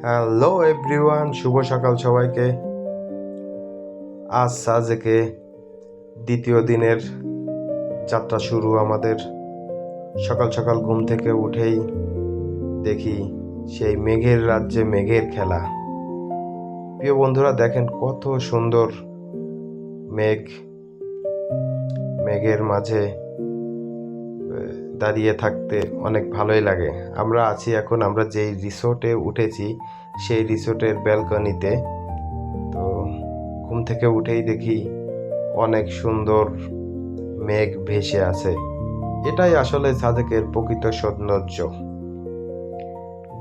Hello everyone, শুভ সকাল সবাইকে। আজ সাজেকে দ্বিতীয় দিনের যাত্রা শুরু আমাদের। সকাল সকাল ঘুম থেকে উঠেই দেখি সেই মেঘের রাজ্যে মেঘের খেলা। প্রিয় বন্ধুরা, দেখেন কত সুন্দর মেঘ, মেঘের মাঝে দাঁড়িয়ে থাকতে অনেক ভালোই লাগে। আমরা যেই রিসোর্টে উঠেছি সেই রিসোর্টের ব্যালকনিতে। তো ঘুম থেকে উঠেই দেখি অনেক সুন্দর মেঘ ভেসে আছে। এটাই আসলে সাদেকের প্রকৃত সৌন্দর্য,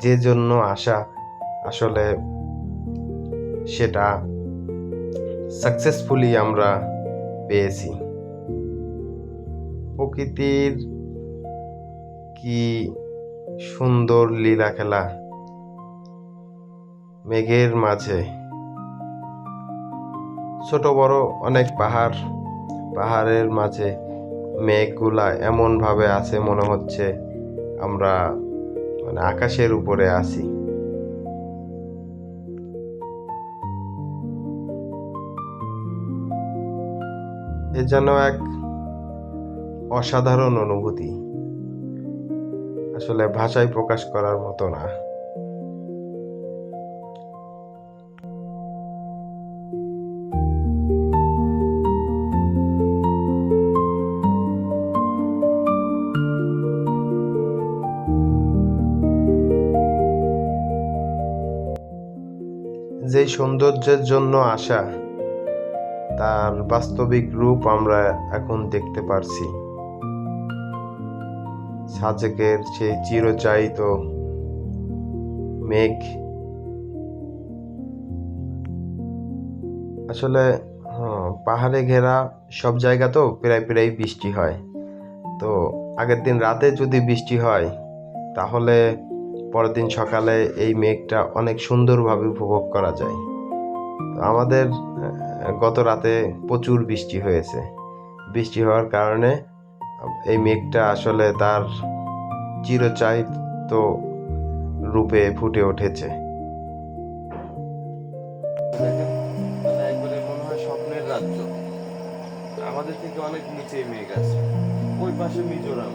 যে জন্য আসা আসলে সেটা সাকসেসফুলি আমরা পেয়েছি। প্রকৃতির কি সুন্দর লীলা খেলা মেঘের মাঝে। ছোট বড় অনেক পাহাড়ের মাঝে মেঘগুলা এমন ভাবে আছে, মনে হচ্ছে আমরা আকাশের উপরে আছি। এ যেন এক অসাধারণ অনুভূতি, আসলে ভাষায় প্রকাশ করার মতো না। যেই সৌন্দর্যের জন্য আসা, তার বাস্তবিক রূপ আমরা এখন দেখতে পারছি। সাজেকের সেই চিরচাহিত মেঘ। আসলে পাহাড়ে ঘেরা সব জায়গা তো প্রায় বৃষ্টি হয়। তো আগের দিন রাতে যদি বৃষ্টি হয়, তাহলে পরের দিন সকালে এই মেঘটা অনেক সুন্দরভাবে উপভোগ করা যায়। তো আমাদের গত রাতে প্রচুর বৃষ্টি হয়েছে। বৃষ্টি হওয়ার কারণে এই মেঘটা আসলে তার চিরচাহিত রূপে ফুটে উঠেছে। একবারে মনে হয় স্বপ্নের রাজ্য। আমাদের থেকে অনেক নিচে মেঘ আছে, ওই পাশে মিজোরাম।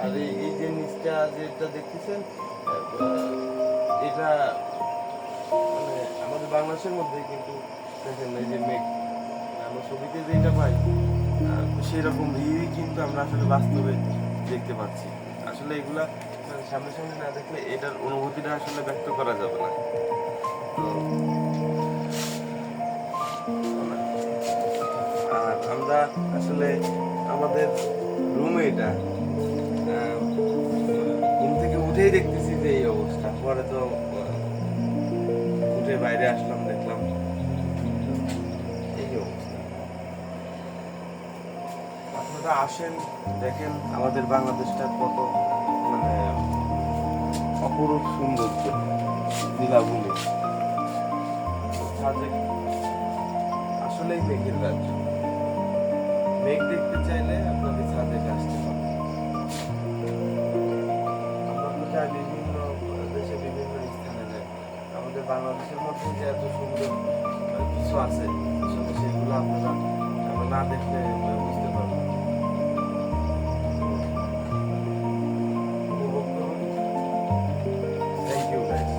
আর এই যে নিচটা যেটা দেখতেছেন, এটা মানে আমাদের বাংলাদেশের মধ্যে, কিন্তু দেখেন এই যে মেঘ আমরা ছবিতে যেটা পাই সেরকম ভিউই কিন্তু আমরা আসলে বাস্তবে দেখতে পাচ্ছি। আসলে এগুলা সামনে সামনে না দেখলে এটার অনুভূতিটা আসলে ব্যক্ত করা যাবে না। আর আমরা আসলে আমাদের রুমে এটা ঘুম থেকে উঠেই দেখতেছি যে এই অবস্থা। পরে তো উঠে বাইরে আসলাম, দেখলাম এই অবস্থা। আপনারা আসেন, দেখেন আমাদের বাংলাদেশটা কত অপরূপ সৌন্দর্য, নীলাভূমি। সাজেক আসলেই মেঘের রাজ্য। মেঘ দেখতে চাইলে আপনাদের সাজেক আসতে হবে। আমরা তো যাই বিভিন্ন দেশে, বিভিন্ন স্থানে যাই। আমাদের বাংলাদেশের মধ্যে যে এত সুন্দর কিছু আছে, আসলে সেগুলো আপনারা না দেখলে বুঝতে পারবেন। উপভোগ করুন। Thank you guys.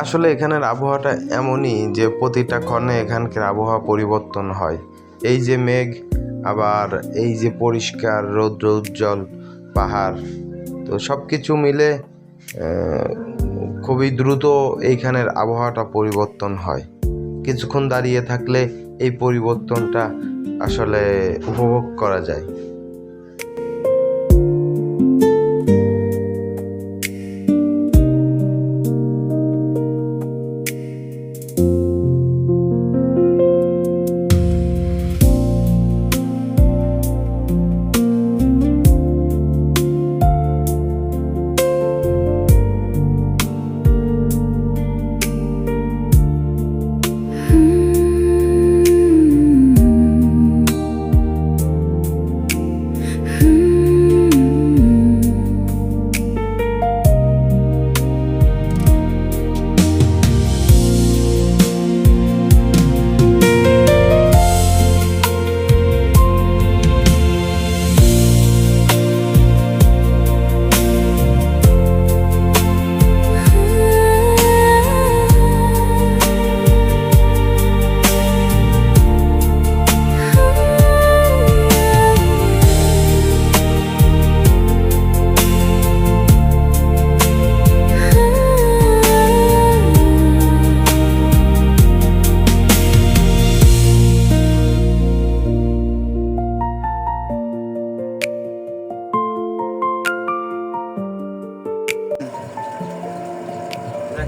আসলে এখানের আবহাওয়াটা এমনই যে প্রতিটা ক্ষণে এখানকার আবহাওয়া পরিবর্তন হয়। এই যে মেঘ, আবার এই যে পরিষ্কার রৌদ্র উজ্জ্বল পাহাড়, তো সব কিছু মিলে খুবই দ্রুত এইখানের আবহাওয়াটা পরিবর্তন হয়। কিছুক্ষণ দাঁড়িয়ে থাকলে এই পরিবর্তনটা আসলে উপভোগ করা যায়।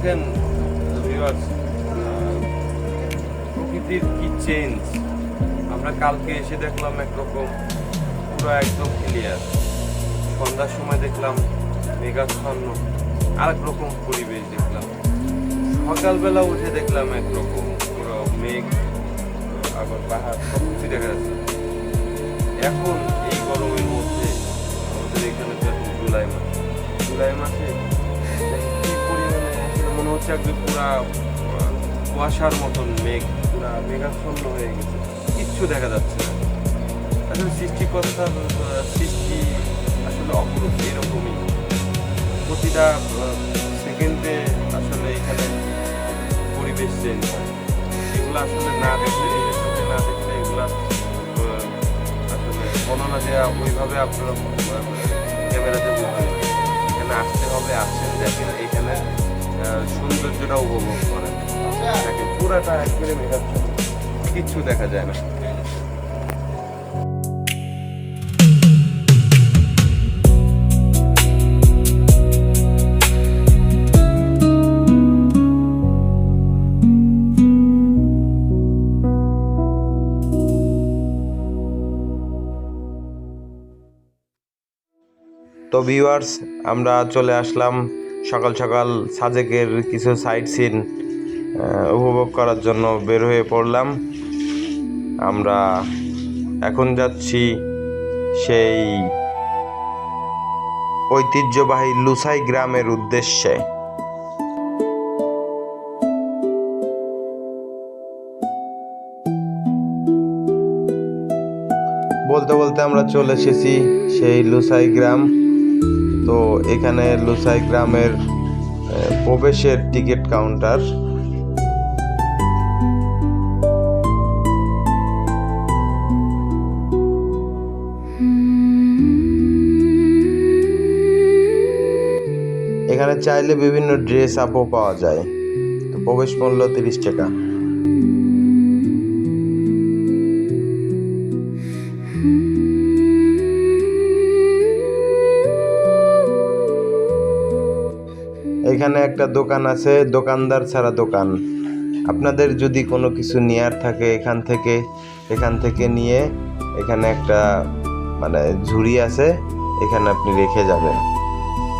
দেখেন ভিউয়ার্স, প্রকৃতির কি চেঞ্জ। আমরা কালকে এসে দেখলাম একরকম পুরো একদম ক্লিয়ার, সন্ধ্যার সময় দেখলাম মেঘাচ্ছন্ন আরেক রকম পরিবেশ দেখলাম, সকালবেলা উঠে দেখলাম একরকম পুরো মেঘ, আবার পাহাড় সব কিছু দেখা যাচ্ছে। এখন এই গরমের মধ্যে আমাদের এখানে তো এখন জুলাই মাসে কি পরিমাণে আসলে মনে হচ্ছে একদম পুরা কুয়াশার মতন মেঘ, পুরা মেঘাচ্ছন্ন হয়ে গেছে, কিচ্ছু দেখা যাচ্ছে না। আসলে সৃষ্টিকর্তার সৃষ্টি আসলে অপরূপ, এরকমই প্রতিটা সেকেন্ডে আসলে এখানে পরিবেশ চেঞ্জ হয়। এগুলো আসলে না দেখলে, নিজের চোখে না দেখলে এগুলা আসলে বর্ণনা দেওয়া ওইভাবে আপনারা ক্যামেরাতে বুঝবেন। এখানে আসতে হবে, আসছেন, দেখেন এইখানে সৌন্দর্যটা উপভোগ করেন। দেখেন পুরাটা একবারে মেঘাচ্ছন্ন, কিচ্ছু দেখা যায় না। তো ভিউয়ার্স, আমরা চলে আসলাম সকাল সকাল সাজেকের কিছু সাইট সিন উপভোগ করার জন্য বের হয়ে পড়লাম। আমরা এখন যাচ্ছি সেই ঐতিহ্যবাহী লুসাই গ্রামের উদ্দেশ্যে। বলতে বলতে আমরা চলে এসেছি সেই লুসাই গ্রাম। তো এখানে লুসাই গ্রামের প্রবেশের টিকিট কাউন্টার। এখানে চাইলে বিভিন্ন ড্রেস আপও পাওয়া যায়। তো প্রবেশ মূল্য 30 টাকা। এখানে একটা দোকান আছে, দোকানদার ছাড়া দোকান। আপনাদের যদি কোনো কিছু নেয়ার থাকে এখান থেকে নিয়ে এখানে একটা মানে ঝুড়ি আছে, এখানে আপনি রেখে যাবেন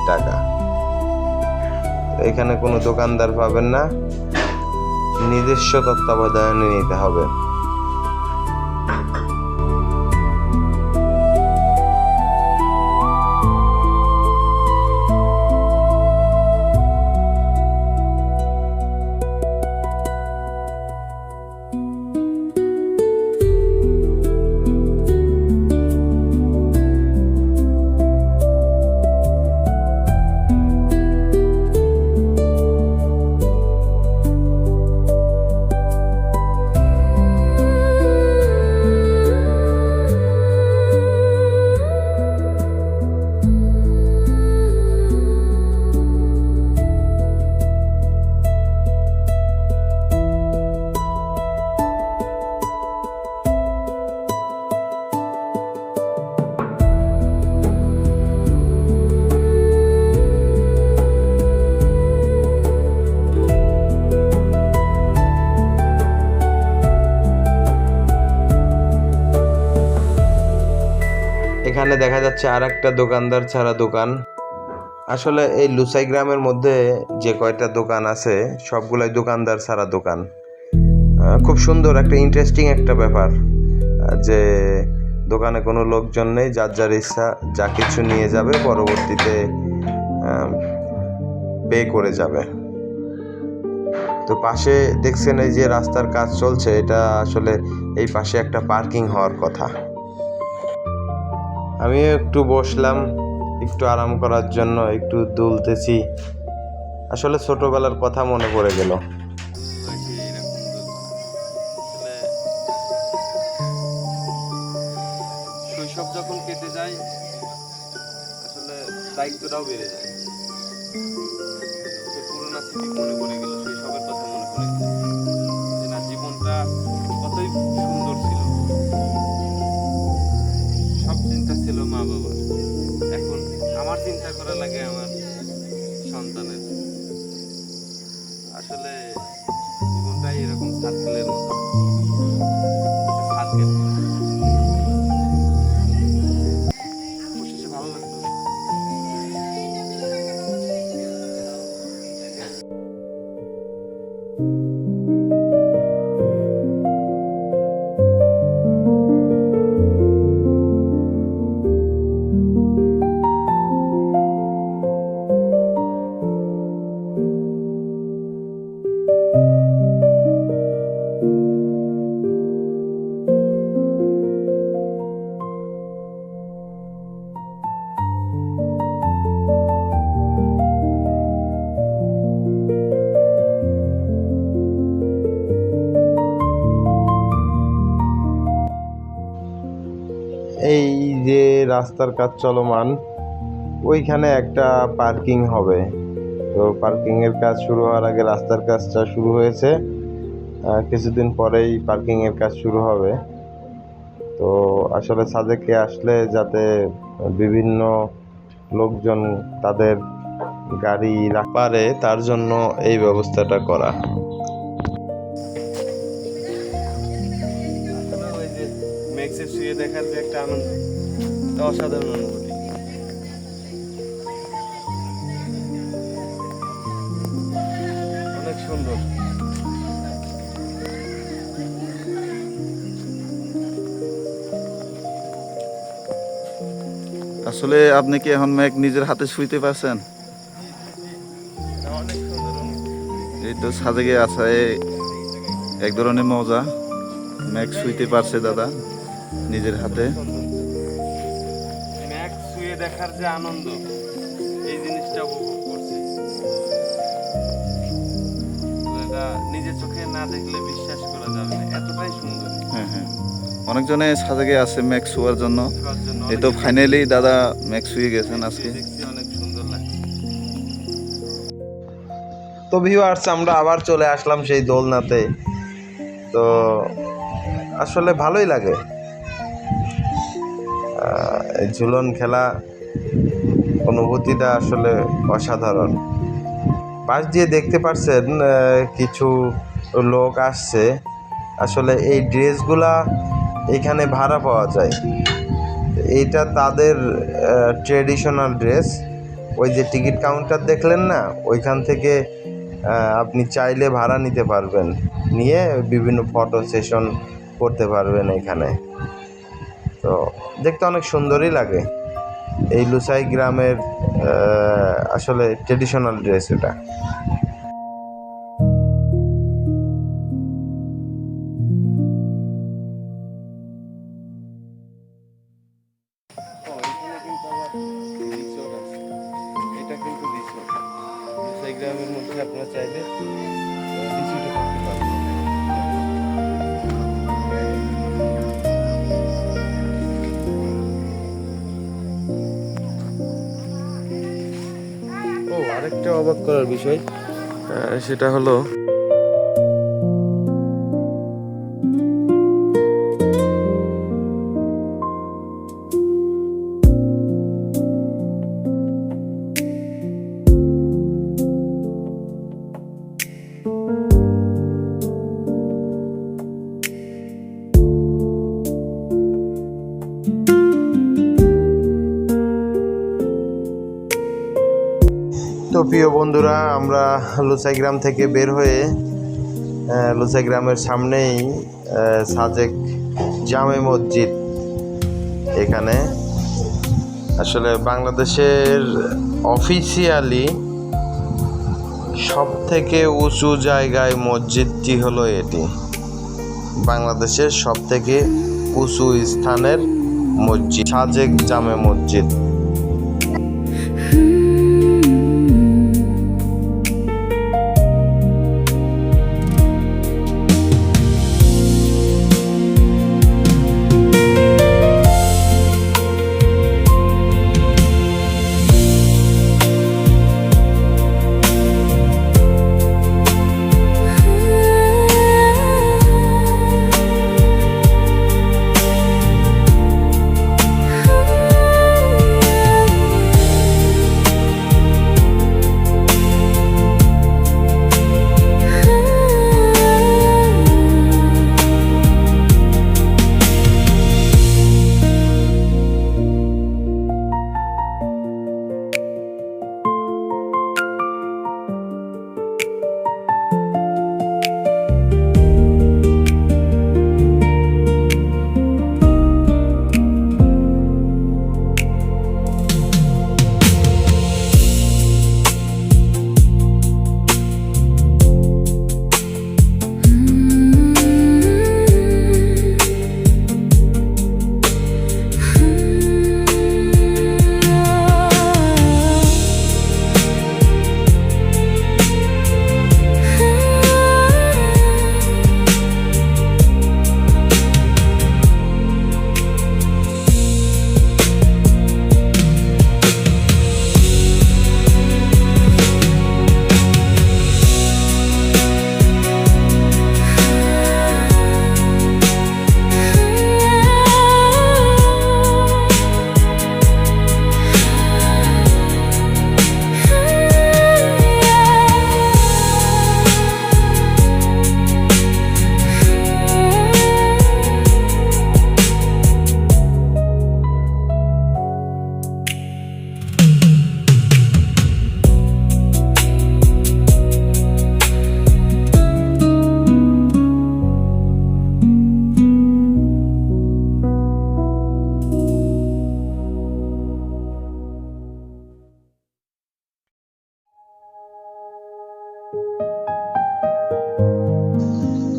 টাকা। এখানে কোনো দোকানদার পাবেন না, নিজস্ব তত্ত্বাবধানে নিতে হবে। এখানে দেখা যাচ্ছে আর একটা দোকানদার ছাড়া দোকান। আসলে এই লুসাই গ্রামের মধ্যে যে কয়টা দোকান আছে সবগুলাই দোকানদার ছাড়া দোকান। খুব সুন্দর একটা ইন্টারেস্টিং একটা ব্যাপার যে দোকানে কোনো লোকজন নেই, যার যার ইচ্ছা যা কিছু নিয়ে যাবে, পরবর্তীতে পে করে যাবে। তো পাশে দেখছেন এই যে রাস্তার কাজ চলছে, এটা আসলে এই পাশে একটা পার্কিং হওয়ার কথা। আমিও একটু বসলাম একটু আরাম করার জন্য, একটু দুলতেছি। আসলে ছোটবেলার কথা মনে পড়ে গেল। শৈশব যখন কেটে যায় আসলে দায়িত্বটাও বেড়ে যায়। সে পুরোনো স্মৃতি মনে পড়ে গেল, শৈশবের কথা মনে পড়ে গেল যে না, জীবনটা কতই সুন্দর ছিল। সব চিন্তা ছিল মা বাবার, এখন আমার চিন্তা করা লাগে আমার সন্তানের। আসলে জীবনটাই এরকম সার্কেলের মতো, সার্কেল। অবশেষে ভালো লাগতো। এই যে রাস্তার কাজ চলমান, ওইখানে একটা পার্কিং হবে। তো পার্কিংয়ের কাজ শুরু হওয়ার আগে রাস্তার কাজটা শুরু হয়েছে, কিছুদিন পরেই পার্কিংয়ের কাজ শুরু হবে। তো আসলে সাজেকে আসলে যাতে বিভিন্ন লোকজন তাদের গাড়ি রাখতে পারে তার জন্য এই ব্যবস্থাটা করা। আসলে ওই যে ম্যাক্সে শুয়ে দেখার যে একটা আনন্দ, এটা অসাধারণ অনুভূতি। অনেক সুন্দর। আসলে আপনি কি এখন ম্যাক নিজের হাতে শুইতে পারছেন? এটা অনেক সুন্দর অনুভূতি। এই তো সাজেকে আছে এক ধরনের মজা। ম্যাক শুইতে পারছে দাদা নিজের হাতে। ম্যাক্স শুয়ে দেখার যে আনন্দ, এই জিনিসটা উপভোগ করছি। এটা নিজের চোখে না দেখলে বিশ্বাস করা যাবে না, এতটাই সুন্দর। হ্যাঁ হ্যাঁ, অনেকজনে সাজেকে আছে ম্যাক শোয়ার জন্য। শোয়ার জন্য এই তো ফাইনালি দাদা ম্যাক শুয়ে গেছেন আজকে। দেখছি অনেক সুন্দর লাগছে। তো ভিউয়ার্স, আমরা আবার চলে আসলাম সেই দোলনাতে। তো আসলে ভালোই লাগে এই ঝুলন খেলা, অনুভূতিটা আসলে অসাধারণ। পাশ দিয়ে দেখতে পাচ্ছেন কিছু লোক আসছে। আসলে এই ড্রেসগুলা এখানে ভাড়া পাওয়া যায়। এইটা তাদের ট্রেডিশনাল ড্রেস। ওই যে টিকিট কাউন্টার দেখলেন না, ওইখান থেকে আপনি চাইলে ভাড়া নিতে পারবেন, নিয়ে বিভিন্ন ফটো সেশন করতে পারবেন এখানে। তো দেখতে অনেক সুন্দরই লাগে। এই লুসাই গ্রামের আসলে ট্রেডিশনাল ড্রেস এটা। ও, এখানে কিন্তু আবার রিসোর্ট আছে। এটা কিন্তু রিসোর্ট। সেই গ্রামের মধ্যে আপনারা চাইলে রিসোর্টে থাকতে পারবেন। ও, আরেকটা অবাক করার বিষয় সেটা হলো প্রিয় বন্ধুরা, আমরা লুসাই গ্রাম থেকে বের হয়ে লুসাই গ্রামের সামনেই সাজেক জামে মসজিদ, এখানে আসলে বাংলাদেশের অফিসিয়ালি সব থেকে উঁচু জায়গায় মসজিদটি হলো এটি। বাংলাদেশের সব থেকে উঁচু স্থানের মসজিদ সাজেক জামে মসজিদ।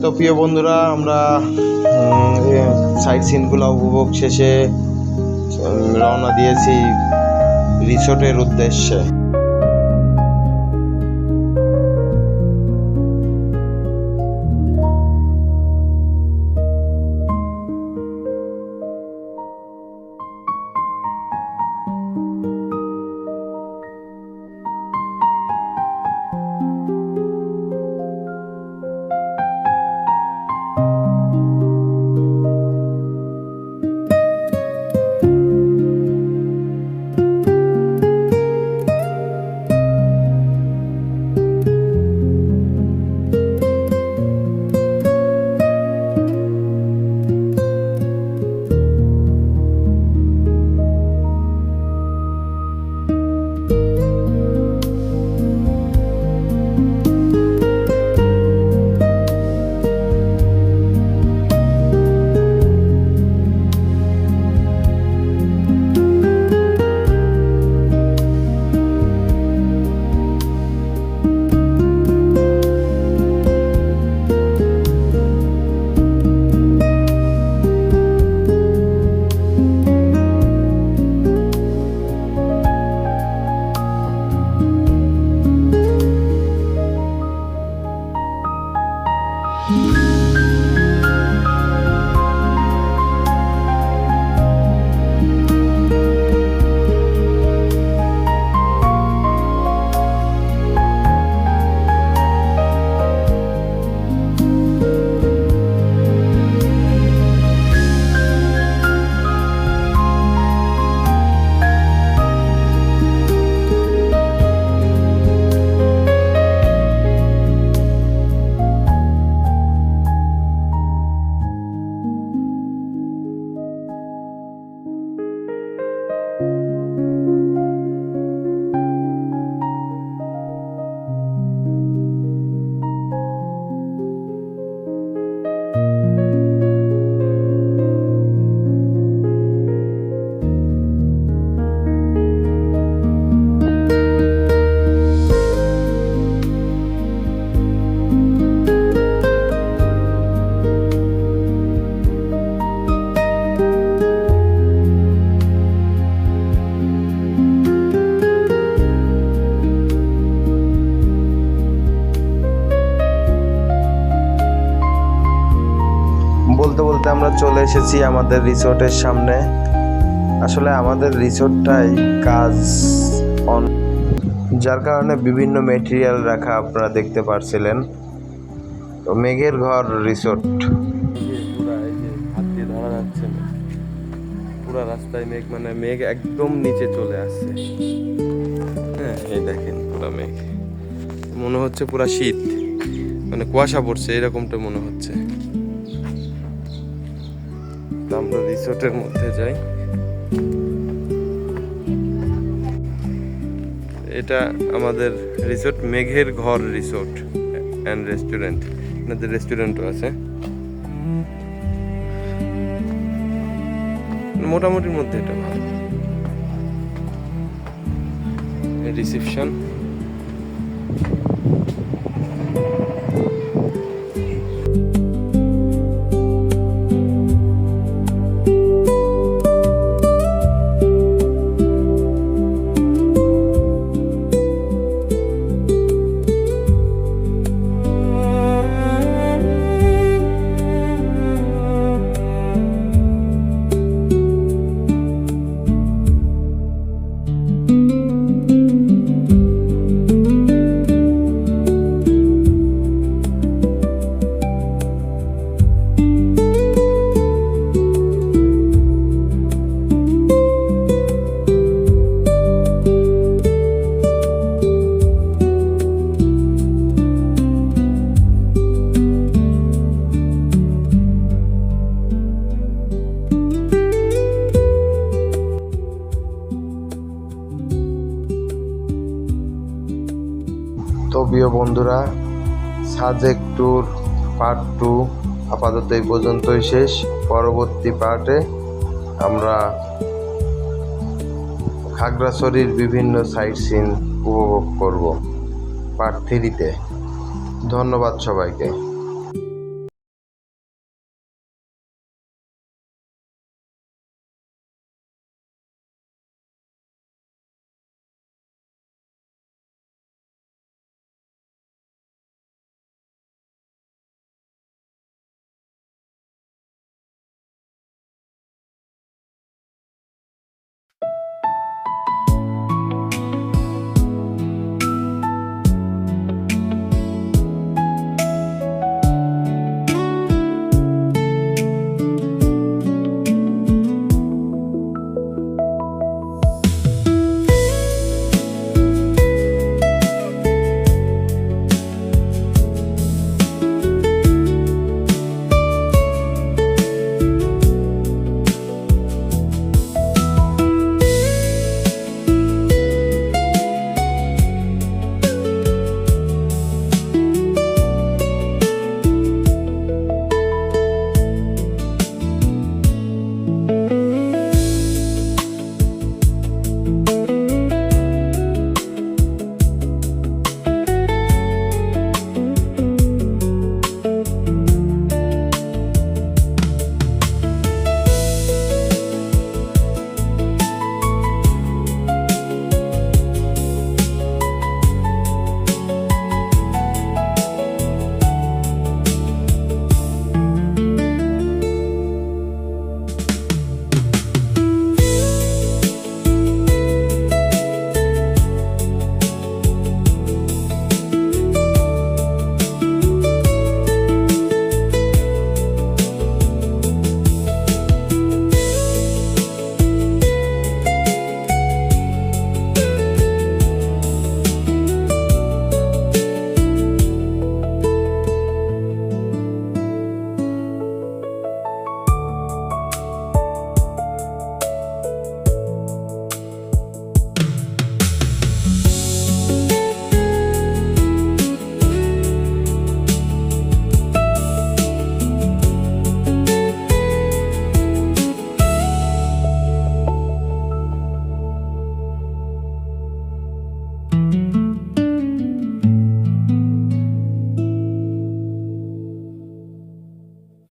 তো প্রিয় বন্ধুরা, আমরা সাইট সিনগুলো উপভোগ শেষে রওনা দিয়েছি রিসোর্টের উদ্দেশ্যে। আমরা চলে এসেছি আমাদের রিসোর্টের সামনে। আসলে আমাদের রিসোর্টটাই কাজ অন, যার কারণে বিভিন্ন মেটেরিয়াল রাখা আপনারা দেখতে পারছিলেন। তো মেঘের ঘর রিসোর্ট। পুরা এই যে হাত দিয়ে ধরা যাচ্ছে না, পুরা রাস্তায় মেঘ, মানে মেঘ একদম নিচে চলে আসছে। হ্যাঁ এই দেখেন পুরা মেঘ, মনে হচ্ছে পুরা শীত, মানে কুয়াশা পড়ছে এরকমটা মনে হচ্ছে। তো আমরা রিসোর্টের মধ্যে যাই। এটা আমাদের রিসোর্ট মেঘের ঘর রিসোর্ট অ্যান্ড রেস্টুরেন্ট। আপনাদের রেস্টুরেন্টও আছে, মোটামুটির মধ্যে এটা ভালো। রিসেপশন, তো প্রিয় বন্ধুরা, সাজেক ট্যুর পার্ট 2 আপাতত এই পর্যন্তই শেষ। পরবর্তী পার্টে আমরা খাগড়াছড়ির বিভিন্ন সাইট সিন উপভোগ করব পার্ট 3-তে। ধন্যবাদ সবাইকে।